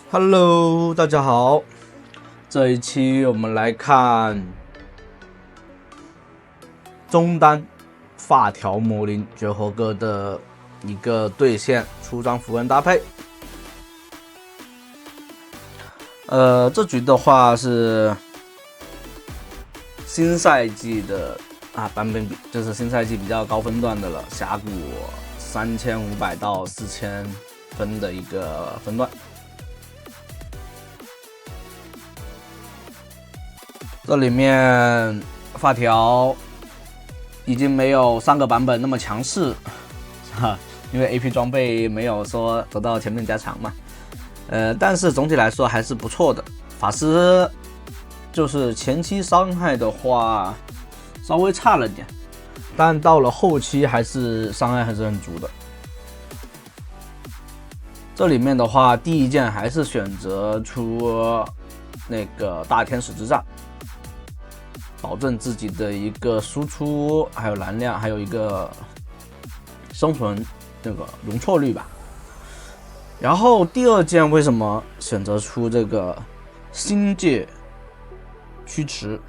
Hello，大家好。这一期我们来看中单发条魔灵绝活哥的一个对线出装符文搭配。这局的话是新赛季的版本，就是新赛季比较高分段的了，峡谷3500到4000分的一个分段。这里面发条已经没有上个版本那么强势，因为 AP 装备没有说得到前面加强嘛。但是总体来说还是不错的。法师就是前期伤害的话稍微差了点，但到了后期还是伤害还是很足的。这里面的话，第一件还是选择出那个大天使之杖，保证自己的一个输出，还有蓝量，还有一个生存那个容错率吧。然后第二件为什么选择出这个星界驱驰？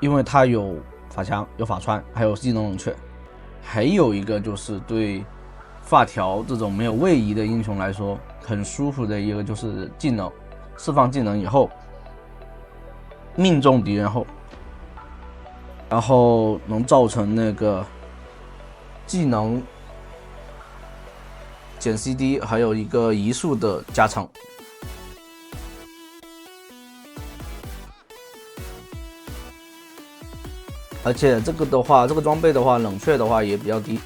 因为它有法强，有法穿，还有技能冷却，还有一个就是对发条这种没有位移的英雄来说很舒服的一个就是技能，释放技能以后命中敌人后，然后能造成那个技能减 CD 还有一个移速的加成。而且这个的话，这个装备的话冷却的话也比较低，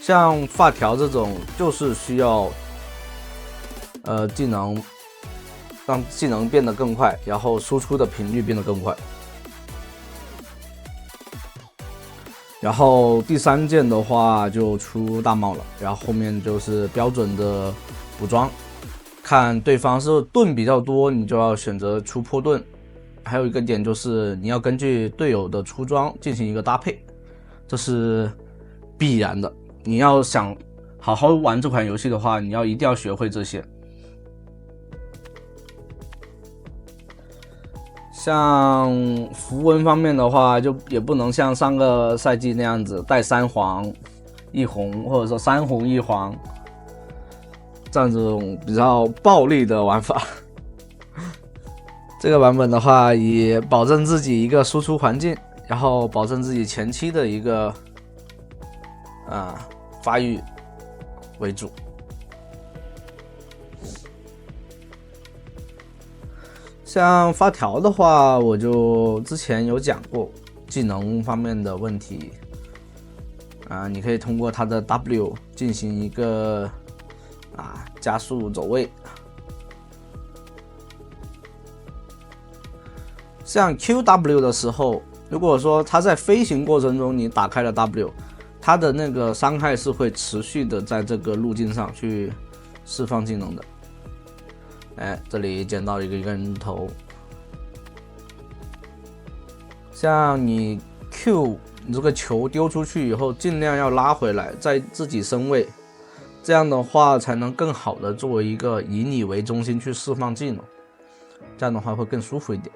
像发条这种就是需要技能让技能变得更快，然后输出的频率变得更快。然后第三件的话就出大帽了，然后后面就是标准的补装，看对方是盾比较多，你就要选择出破盾。还有一个点就是你要根据队友的出装进行一个搭配，这是必然的。你要想好好玩这款游戏的话，你一定要学会这些。像符文方面的话，就也不能像上个赛季那样子带3黄1红，或者说3红1黄这样种比较暴力的玩法。这个版本的话，以保证自己一个输出环境，然后保证自己前期的一个发育为主。像发条的话，我就之前有讲过技能方面的问题你可以通过它的 W 进行一个加速走位。像 QW 的时候，如果说它在飞行过程中你打开了 W， 它的那个伤害是会持续的在这个路径上去释放技能的。这里捡到一个人头。像你 Q 你这个球丢出去以后，尽量要拉回来，在自己身位，这样的话才能更好的作为一个以你为中心去释放技能，这样的话会更舒服一点。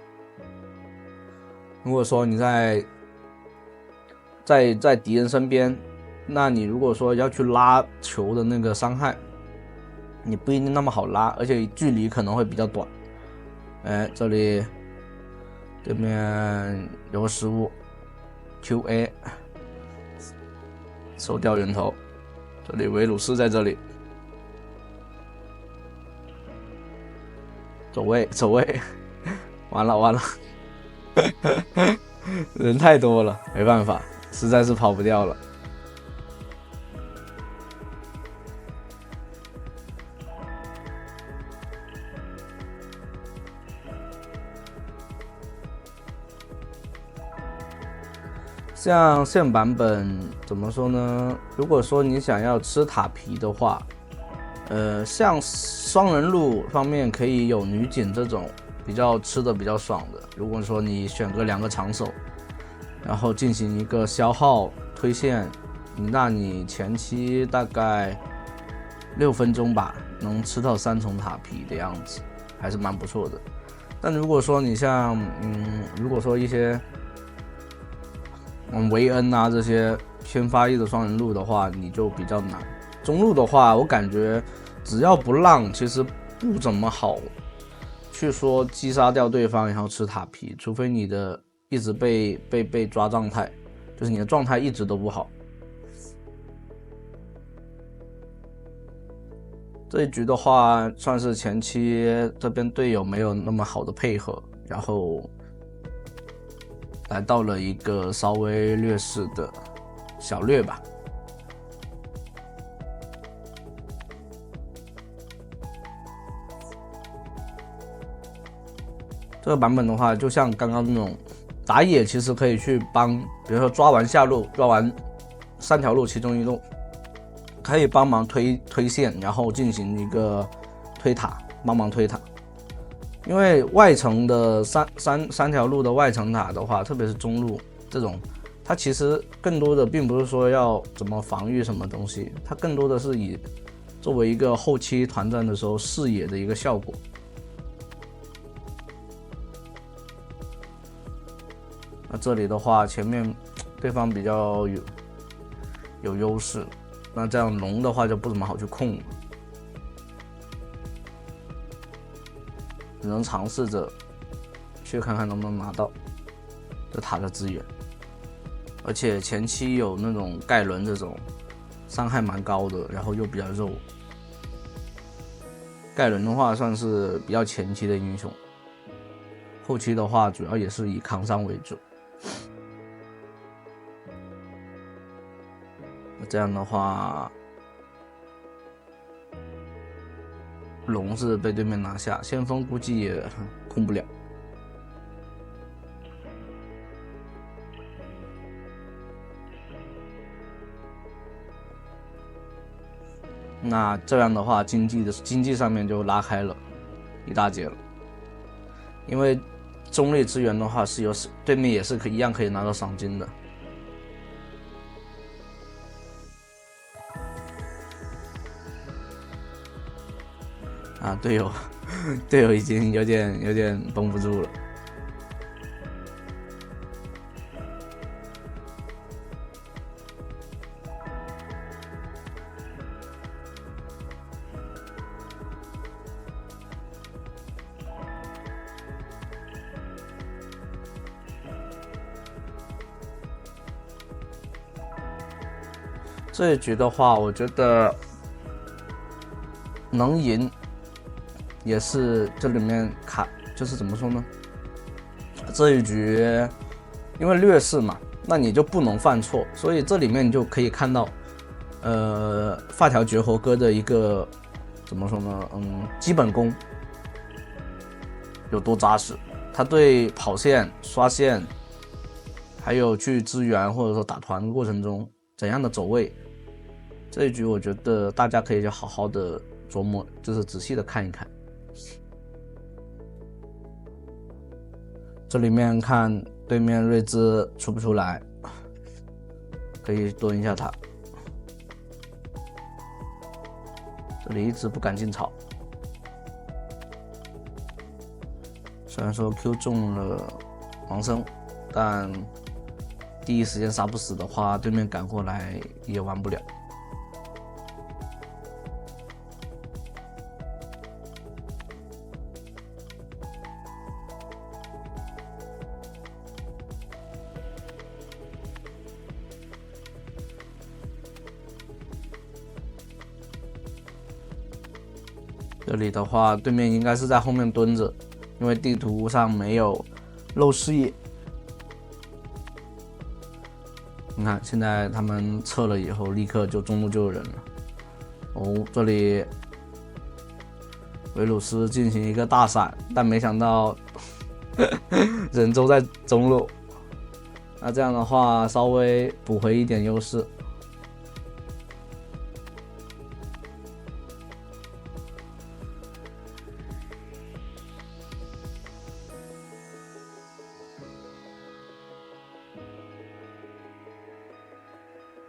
如果说你在敌人身边，那你如果说要去拉球的那个伤害，你不一定那么好拉，而且距离可能会比较短。这里对面有个失误 ，QA 收掉人头，这里维鲁斯在这里走位，完了，人太多了，没办法，实在是跑不掉了。像现版本怎么说呢？如果说你想要吃塔皮的话，像双人路方面可以有女警这种比较吃的比较爽的。如果说你选个2个长手，然后进行一个消耗推线，那你前期大概6分钟吧，能吃到3重塔皮的样子。还是蛮不错的。但如果说你像如果说一些维恩啊这些偏发育的双人路的话，你就比较难。中路的话，我感觉只要不浪，其实不怎么好去说击杀掉对方，然后吃塔皮，除非你的一直被抓状态，就是你的状态一直都不好。这一局的话，算是前期这边队友没有那么好的配合，然后来到了一个稍微劣势的小劣吧。这个版本的话，就像刚刚那种打野，其实可以去帮，比如说抓完下路，抓完3条路其中一路，可以帮忙推线，然后进行一个推塔，帮忙推塔。因为外层的三条路的外层塔的话，特别是中路这种，它其实更多的并不是说要怎么防御什么东西，它更多的是以作为一个后期团战的时候视野的一个效果。那这里的话，前面对方比较有优势，那这样龙的话就不怎么好去控了，只能尝试着去看看能不能拿到这塔的资源。而且前期有那种盖伦这种伤害蛮高的，然后又比较肉。盖伦的话算是比较前期的英雄，后期的话主要也是以扛伤为主。这样的话，龙是被对面拿下，先锋估计也控不了。那这样的话，经济上面就拉开了一大截了，因为中立资源的话是有对面也是一样可以拿到赏金的。啊，队友已经有点绷不住了。这一局的话，我觉得能赢，也是这里面就是怎么说呢？这一局因为劣势嘛，那你就不能犯错，所以这里面你就可以看到，发条绝活哥的一个怎么说呢？基本功有多扎实，他对跑线、刷线，还有去支援或者说打团的过程中怎样的走位。这一局我觉得大家可以就好好的琢磨，就是仔细的看一看。这里面看对面瑞兹出不出来，可以蹲一下他。这里一直不敢进草，虽然说 Q 中了盲僧，但第一时间杀不死的话，对面赶过来也玩不了。这里的话，对面应该是在后面蹲着，因为地图上没有露视野。你看，现在他们撤了以后，立刻就中路就有人了。哦，这里维鲁斯进行一个大闪，但没想到人都在中路。那这样的话，稍微补回一点优势。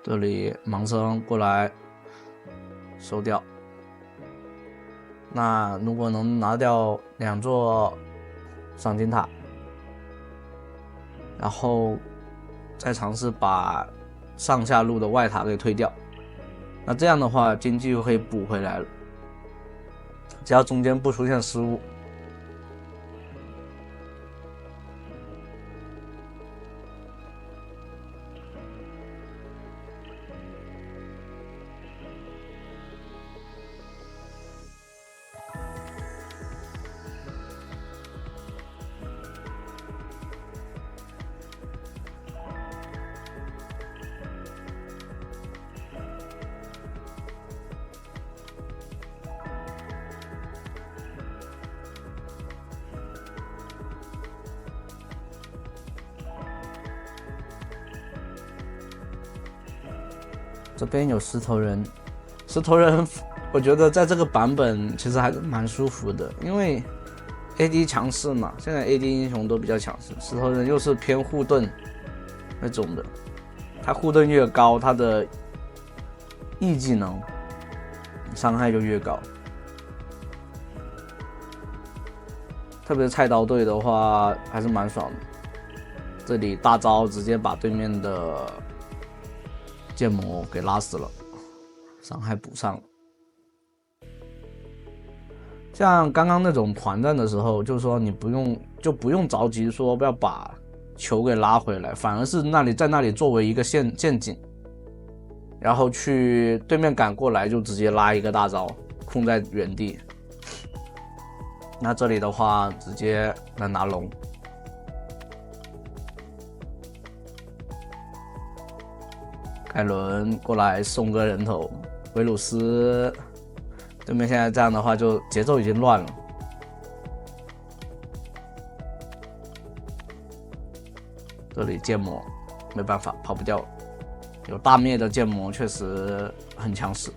这里盲僧过来收掉，那如果能拿掉2座赏金塔，然后再尝试把上下路的外塔给推掉，那这样的话经济就可以补回来了，只要中间不出现失误。这边有石头人，石头人，我觉得在这个版本其实还是蛮舒服的，因为 AD 强势嘛，现在 AD 英雄都比较强势，石头人又是偏护盾那种的，他护盾越高，他的 E 技能伤害就越高。特别是菜刀队的话，还是蛮爽的。这里大招直接把对面的剑魔给拉死了，伤害补上了。像刚刚那种团战的时候，就是说你不用着急说要把球给拉回来，反而是在那里作为一个陷阱，然后去对面赶过来就直接拉一个大招，控在原地。那这里的话，直接来拿龙。凯伦过来送个人头，维鲁斯对面现在这样的话，就节奏已经乱了。这里剑魔没办法，跑不掉了。有大灭的剑魔确实很强势。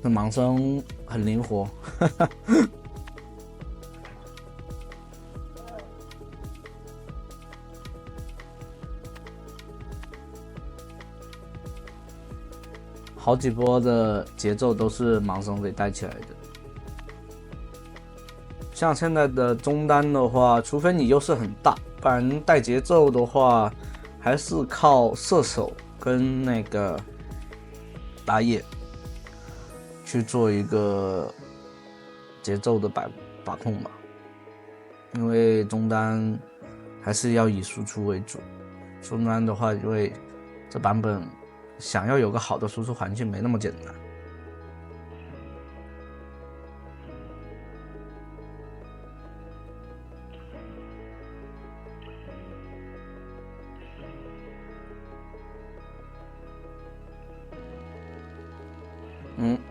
这盲僧很灵活，好几波的节奏都是盲僧给带起来的。像现在的中单的话，除非你优势很大，不然带节奏的话，还是靠射手跟那个打野去做一个节奏的把控吧，因为中单还是要以输出为主。中单的话，因为这版本想要有个好的输出环境没那么简单。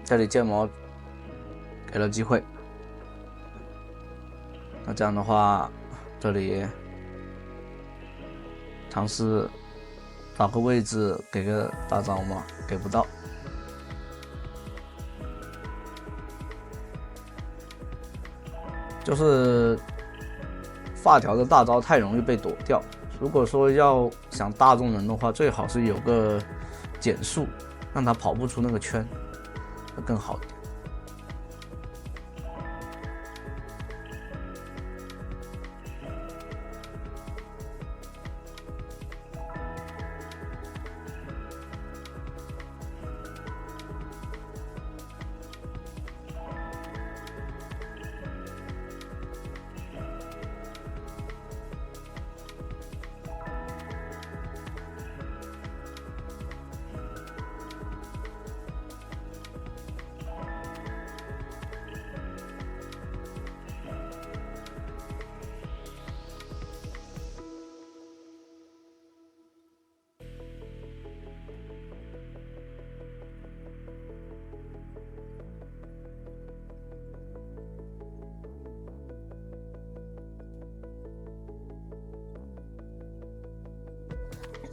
这里剑魔给了机会，那这样的话，这里尝试找个位置给个大招吗？给不到。就是发条的大招太容易被躲掉，如果说要想大众人的话，最好是有个减速，让他跑不出那个圈，会更好一点。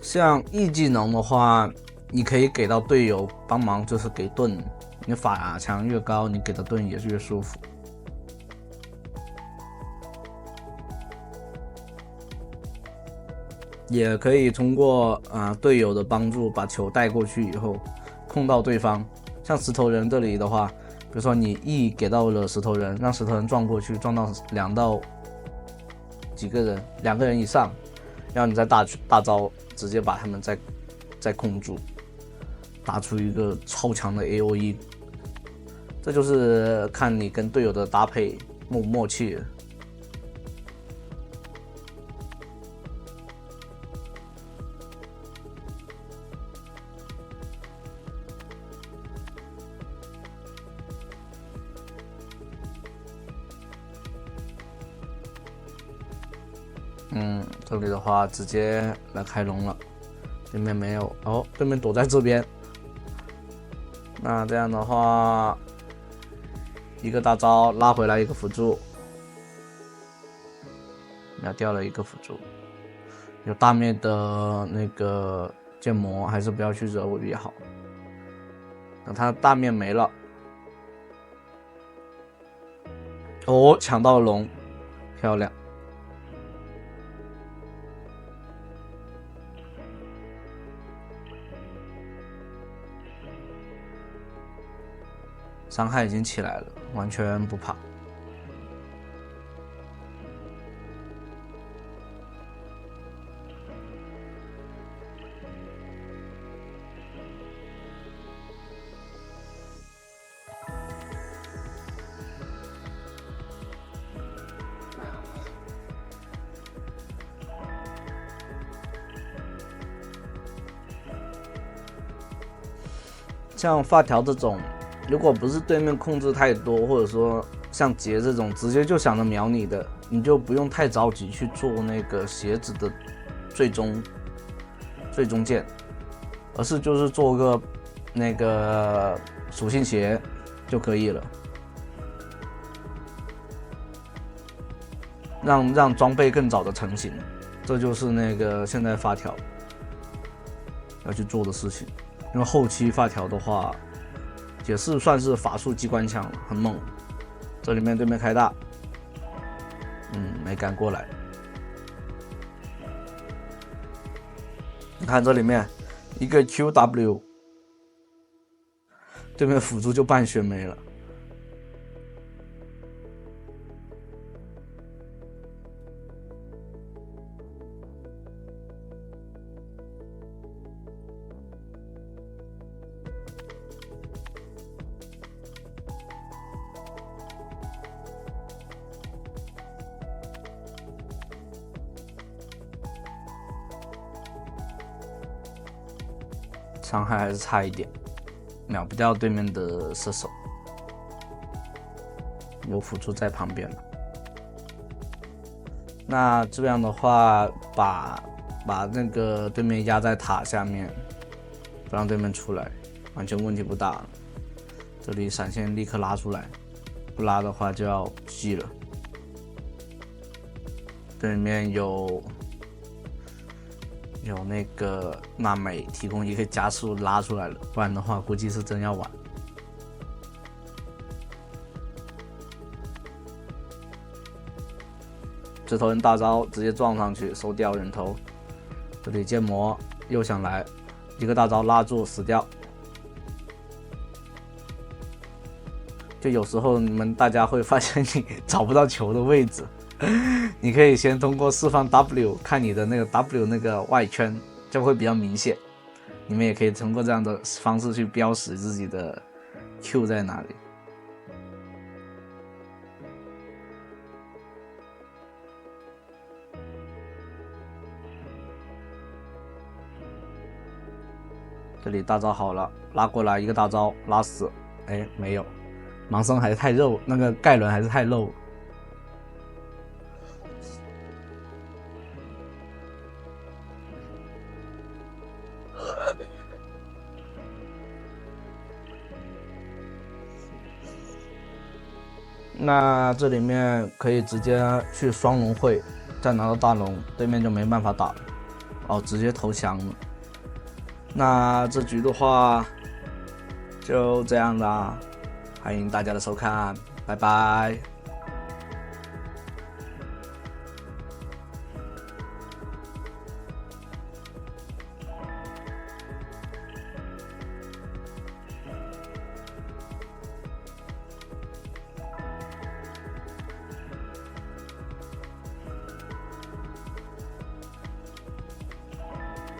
像 E 技能的话，你可以给到队友帮忙，就是给盾，你法强越高，你给的盾也是越舒服。也可以通过队友的帮助把球带过去以后控到对方。像石头人这里的话，比如说你 E 给到了石头人，让石头人撞过去，撞到2到几个人，2个人以上，然后你再大招直接把他们再控住，打出一个超强的 AOE。这就是看你跟队友的搭配默契。这里的话直接来开龙了，对面没有哦，对面躲在这边。那这样的话，一个大招拉回来一个辅助，秒掉了一个辅助。有大面的那个剑魔，还是不要去惹我比较好。等他大面没了，哦，抢到龙，漂亮。伤害已经起来了，完全不怕。像发条这种，如果不是对面控制太多，或者说像杰这种直接就想着秒你的，你就不用太着急去做那个鞋子的最终剑，而是就是做个那个属性鞋就可以了，让装备更早的成型，这就是那个现在发条要去做的事情。因为后期发条的话，也是算是法术机关枪了，很猛。这里面对面开大，没赶过来。你看这里面一个 QW， 对面辅助就半血没了。伤害还是差一点，秒不掉对面的射手，有辅助在旁边了。那这样的话，把那个对面压在塔下面，不让对面出来，完全问题不大了。这里闪现立刻拉出来，不拉的话就要吸了。这里面有那个娜美提供一个加速拉出来了，不然的话估计是真要玩。这头人大招直接撞上去收掉人头，这里剑魔又想来，一个大招拉住死掉。就有时候你们大家会发现你找不到球的位置，你可以先通过释放 W 看你的那个 W 那个外圈就会比较明显，你们也可以通过这样的方式去标识自己的 Q 在哪里。这里大招好了，拉过来一个大招拉死，哎，没有，盲僧还是太肉，那个盖伦还是太肉。那这里面可以直接去双龙会，再拿到大龙，对面就没办法打了，哦，直接投降了。那这局的话就这样啦，欢迎大家的收看，拜拜。